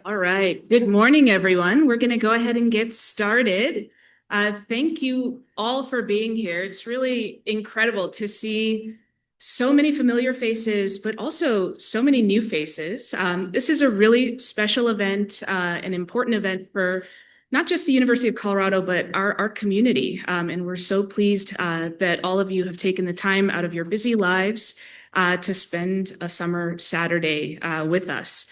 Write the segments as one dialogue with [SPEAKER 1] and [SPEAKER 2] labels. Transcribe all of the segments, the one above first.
[SPEAKER 1] All right. Good morning, everyone. We're going to go ahead and get started. Thank you all for being here. It's really incredible to see so many familiar faces, but also so many new faces. This is a really special event, an important event for not just the University of Colorado, but our community. And we're so pleased that all of you have taken the time out of your busy lives to spend a summer Saturday with us.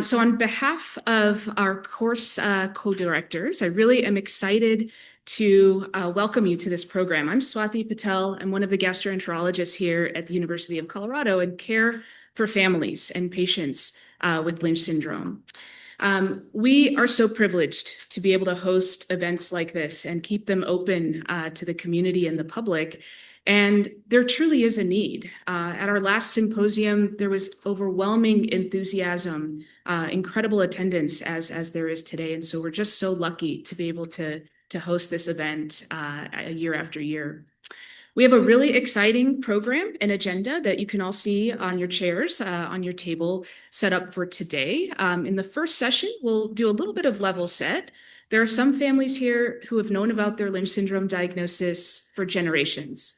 [SPEAKER 1] So on behalf of our course co-directors, I really am excited to welcome you to this program. I'm Swati Patel. I'm one of the gastroenterologists here at the University of Colorado and care for families and patients with Lynch syndrome. We are so privileged to be able to host events like this and keep them open to the community and the public. And there truly is a need. At our last symposium, there was overwhelming enthusiasm, incredible attendance as there is today. And so we're just so lucky to be able to host this event year after year. We have a really exciting program and agenda that you can all see on your chairs, on your table set up for today. In the first session, we'll do a little bit of level set. There are some families here who have known about their Lynch syndrome diagnosis for generations,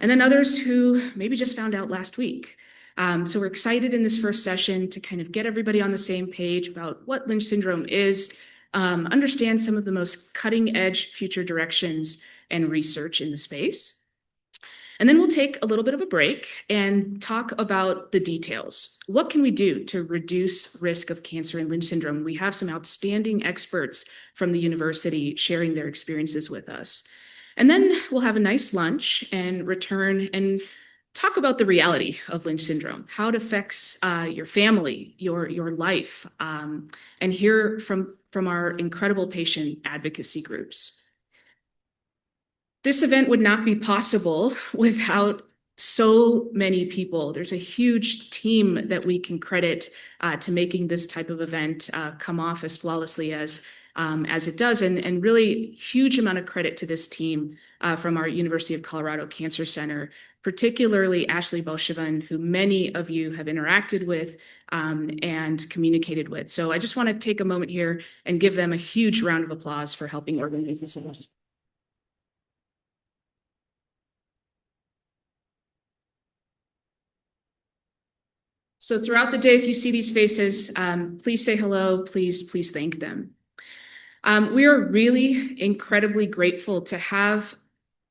[SPEAKER 1] and then others who maybe just found out last week. So we're excited in this first session to kind of get everybody on the same page about what Lynch syndrome is, understand some of the most cutting edge future directions and research in the space. And then we'll take a little bit of a break and talk about the details. What can we do to reduce risk of cancer and Lynch syndrome? We have some outstanding experts from the university sharing their experiences with us. And then we'll have a nice lunch and return and talk about the reality of Lynch syndrome, how it affects your family, your life, and hear from our incredible patient advocacy groups. This event would not be possible without so many people. There's a huge team that we can credit to making this type of event come off as flawlessly as it does, and really huge amount of credit to this team from our University of Colorado Cancer Center, particularly Ashley Bolshevin, who many of you have interacted with and communicated with. So I just want to take a moment here and give them a huge round of applause for helping organize this event. So throughout the day, if you see these faces, please say hello, please thank them. We are really incredibly grateful to have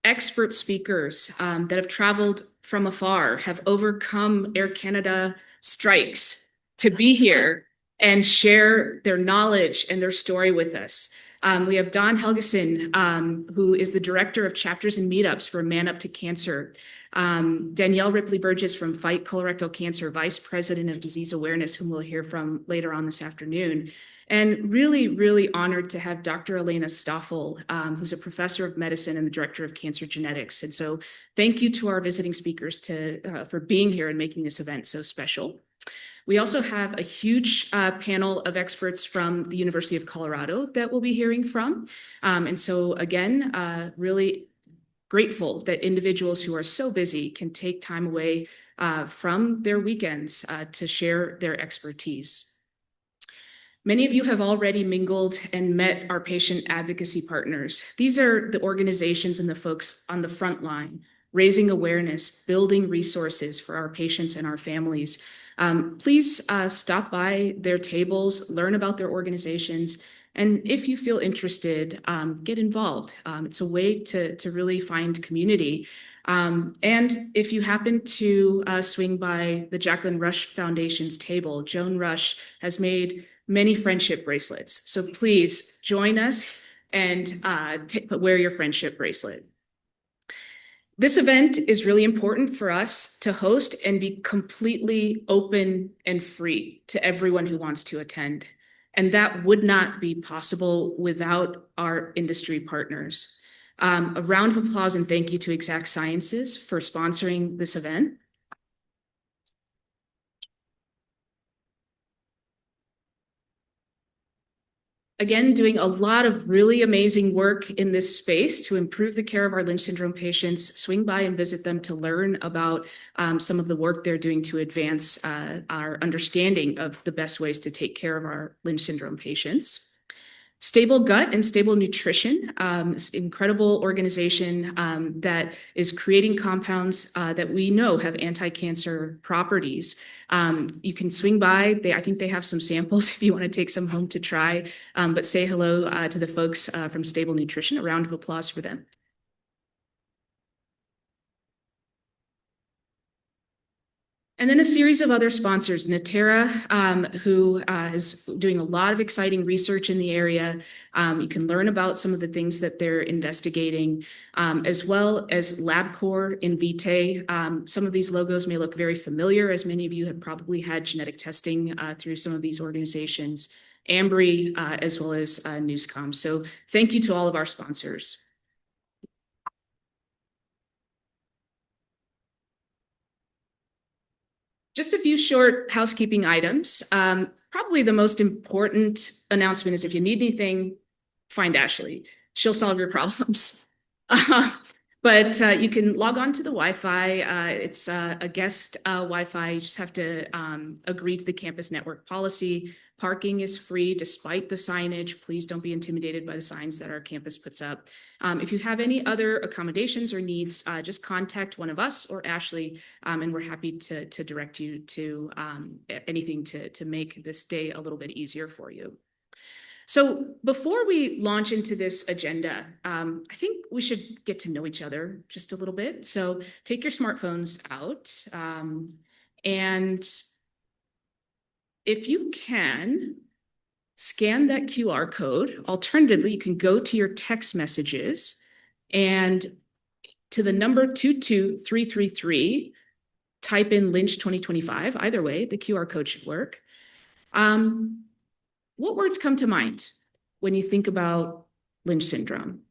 [SPEAKER 1] expert speakers that have traveled from afar, have overcome Air Canada strikes to be here and share their knowledge and their story with us. We have Don Helgeson, who is the director of chapters and meetups for Man Up to Cancer. Danielle Ripley-Burgess from Fight Colorectal Cancer, Vice President of Disease Awareness, whom we'll hear from later on this afternoon. And really, really honored to have Dr. Elena Stoffel, who's a professor of medicine and the director of cancer genetics. And so thank you to our visiting speakers for being here and making this event so special. We also have a huge panel of experts from the University of Colorado that we'll be hearing from. And so again, really grateful that individuals who are so busy can take time away from their weekends to share their expertise. Many of you have already mingled and met our patient advocacy partners. These are the organizations and the folks on the front line, raising awareness, building resources for our patients and our families. Please stop by their tables, learn about their organizations, and if you feel interested, get involved. It's a way to really find community. And if you happen to swing by the Jacqueline Rush Foundation's table, Joan Rush has made many friendship bracelets. So please join us and wear your friendship bracelet. This event is really important for us to host and be completely open and free to everyone who wants to attend. And that would not be possible without our industry partners. A round of applause and thank you to Exact Sciences for sponsoring this event. again, doing a lot of really amazing work in this space to improve the care of our Lynch syndrome patients. Swing by and visit them to learn about some of the work they're doing to advance our understanding of the best ways to take care of our Lynch syndrome patients. Stable Gut and Stable Nutrition, incredible organization that is creating compounds that we know have anti-cancer properties. You can swing by. I think they have some samples if you want to take some home to try. But say hello to the folks from Stable Nutrition. A round of applause for them. And then a series of other sponsors, Natera, who is doing a lot of exciting research in the area. You can learn about some of the things that they're investigating, as well as LabCorp, Invitae. Some of these logos may look very familiar, as many of you have probably had genetic testing through some of these organizations, Ambry, as well as Newscom. So thank you to all of our sponsors. Just a few short housekeeping items. Probably the most important announcement is if you need anything, find Ashley. She'll solve your problems. But you can log on to the Wi-Fi. It's a guest Wi-Fi. You just have to agree to the campus network policy. Parking is free despite the signage. Please don't be intimidated by the signs that our campus puts up. If you have any other accommodations or needs, just contact one of us or Ashley, and we're happy to direct you to anything to make this day a little bit easier for you. So before we launch into this agenda, I think we should get to know each other just a little bit. So take your smartphones out, and if you can, scan that QR code. Alternatively, you can go to your text messages and to the number 22333, type in Lynch 2025. Either way, the QR code should work. What words come to mind when you think about Lynch syndrome?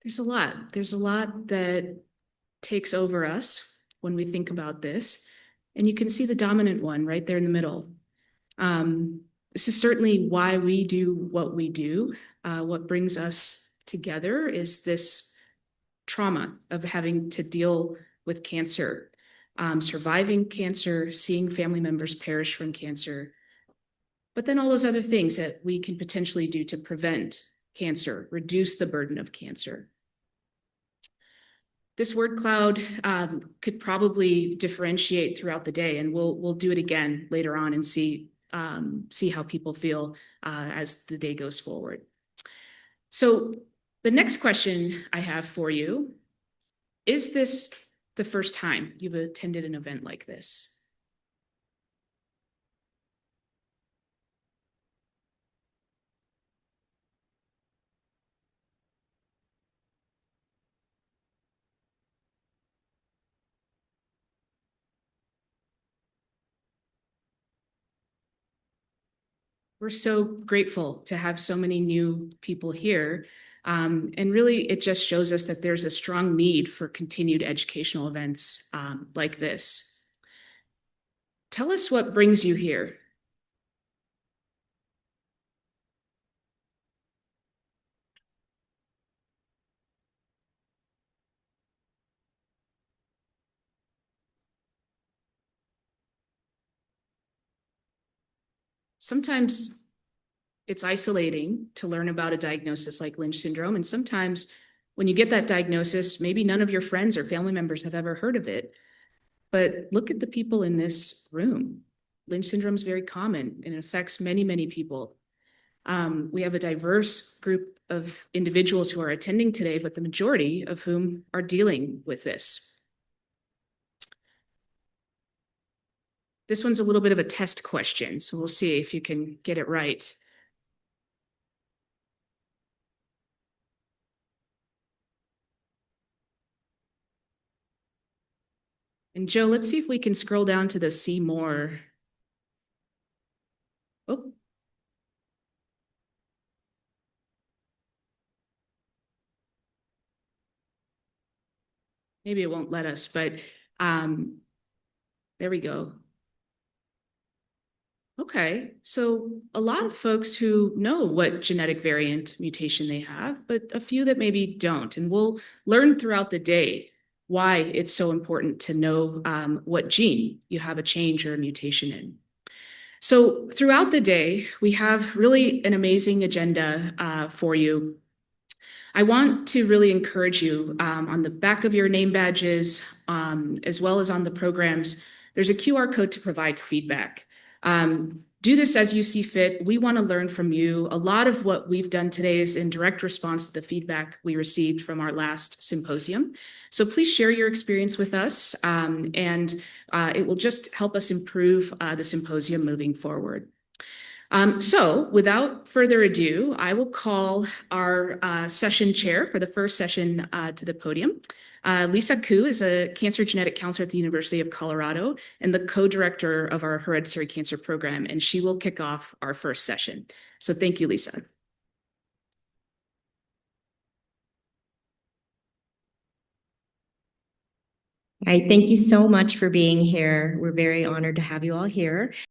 [SPEAKER 1] There's a lot. There's a lot that takes over us when we think about this. And you can see the dominant one right there in the middle. This is certainly why we do what we do. What brings us together is this trauma of having to deal with cancer, surviving cancer, seeing family members perish from cancer, but then all those other things that we can potentially do to prevent cancer, reduce the burden of cancer. This word cloud could probably differentiate throughout the day, and we'll do it again later on and see how people feel as the day goes forward. So the next question I have for you, is this the first time you've attended an event like this? We're so grateful to have so many new people here. And really, it just shows us that there's a strong need for continued educational events like this. Tell us what brings you here. Sometimes it's isolating to learn about a diagnosis like Lynch syndrome. And sometimes when you get that diagnosis, maybe none of your friends or family members have ever heard of it. But look at the people in this room. Lynch syndrome is very common and it affects many, many people. We have a diverse group of individuals who are attending today, but the majority of whom are dealing with this. This one's a little bit of a test question, so we'll see if you can get it right. And Joe, let's see if we can scroll down to the see more. Oh. Maybe it won't let us, but there we go. Okay, so a lot of folks who know what genetic variant mutation they have, but a few that maybe don't. And we'll learn throughout the day why it's so important to know what gene you have a change or a mutation in. So throughout the day, we have really an amazing agenda for you. I want to really encourage you on the back of your name badges, as well as on the programs, there's a QR code to provide feedback. Do this as you see fit. We want to learn from you. A lot of what we've done today is in direct response to the feedback we received from our last symposium. So please share your experience with us, and it will just help us improve the symposium moving forward. So without further ado, I will call our session chair for the first session to the podium. Lisa Koo is a cancer genetic counselor at the University of Colorado and the co-director of our hereditary cancer program, and she will kick off our first session. So thank you, Lisa.
[SPEAKER 2] All right, thank you so much for being here. We're very honored to have you all here.